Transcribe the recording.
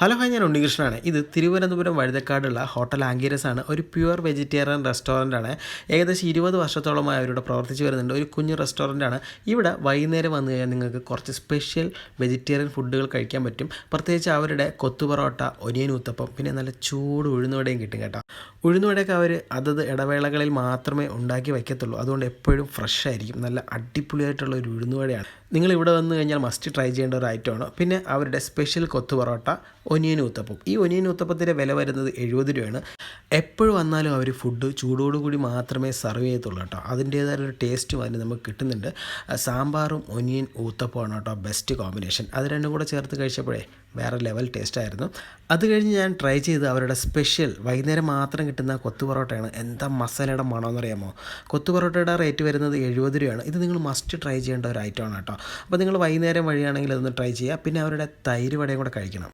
Hello hi, ഞാൻ ഉണ്ണികൃഷ്ണനാണ്. ഇത് Thiruvananthapuram വഴുതക്കാടുള്ള hotel ആംഗീരസ് ആണ്. ഒരു പ്യുവർ വെജിറ്റേറിയൻ റെസ്റ്റോറൻ്റാണ്. ഏകദേശം 20 വർഷത്തോളമായി അവരിവിടെ പ്രവർത്തിച്ച് വരുന്നുണ്ട്. ഒരു കുഞ്ഞു റെസ്റ്റോറൻ്റാണ്. ഇവിടെ വൈകുന്നേരം വന്നു കഴിഞ്ഞാൽ നിങ്ങൾക്ക് കുറച്ച് സ്പെഷ്യൽ വെജിറ്റേറിയൻ ഫുഡുകൾ കഴിക്കാൻ പറ്റും. പ്രത്യേകിച്ച് അവരുടെ കൊത്തു പൊറോട്ട, ഒനിയൻ ഊത്തപ്പം, പിന്നെ നല്ല ചൂട് ഉഴുന്നുവടയും കിട്ടും കേട്ടോ. ഉഴുന്നുവടയൊക്കെ അവർ അതത് ഇടവേളകളിൽ മാത്രമേ ഉണ്ടാക്കി വയ്ക്കത്തുള്ളൂ. അതുകൊണ്ട് എപ്പോഴും ഫ്രഷ് ആയിരിക്കും. നല്ല അടിപൊളിയായിട്ടുള്ള ഒരു ഉഴുന്നുവടയാണ്. നിങ്ങൾ ഇവിടെ വന്നു കഴിഞ്ഞാൽ മസ്റ്റ് ട്രൈ ചെയ്യേണ്ട ഒരു ഐറ്റമാണ്. പിന്നെ അവരുടെ സ്പെഷ്യൽ കൊത്തു പൊറോട്ട, ഒനിയൻ ഊത്തപ്പം. ഈ ഒനിയൻ ഊത്തപ്പത്തിൻ്റെ വില വരുന്നത് 70 രൂപയാണ്. എപ്പോഴും വന്നാലും അവർ ഫുഡ് ചൂടോടുകൂടി മാത്രമേ സെർവ് ചെയ്യത്തുള്ളൂ കേട്ടോ. അതിൻ്റേതായൊരു ടേസ്റ്റും അതിന് നമുക്ക് കിട്ടുന്നുണ്ട്. സാമ്പാറും ഒനിയൻ ഊത്തപ്പമാണ് കേട്ടോ ബെസ്റ്റ് കോമ്പിനേഷൻ. അത് രണ്ടും കൂടെ ചേർത്ത് കഴിച്ചപ്പോഴേ വേറെ ലെവൽ ടേസ്റ്റായിരുന്നു. അത് കഴിഞ്ഞ് ഞാൻ ട്രൈ ചെയ്ത് അവരുടെ സ്പെഷ്യൽ വൈകുന്നേരം മാത്രം കിട്ടുന്ന കൊത്തു പൊറോട്ടയാണ്. എന്താ മസാലയുടെ മണമെന്ന് അറിയാമോ? കൊത്തു പൊറോട്ടയുടെ റേറ്റ് വരുന്നത് 70 രൂപയാണ്. ഇത് നിങ്ങൾ മസ്റ്റ് ട്രൈ ചെയ്യേണ്ട ഒരു ഐറ്റമാണ് കേട്ടോ. അപ്പോൾ നിങ്ങൾ വൈകുന്നേരം വഴിയാണെങ്കിൽ അതൊന്ന് ട്രൈ ചെയ്യുക. പിന്നെ അവരുടെ തൈര് വടയും കൂടെ കഴിക്കണം.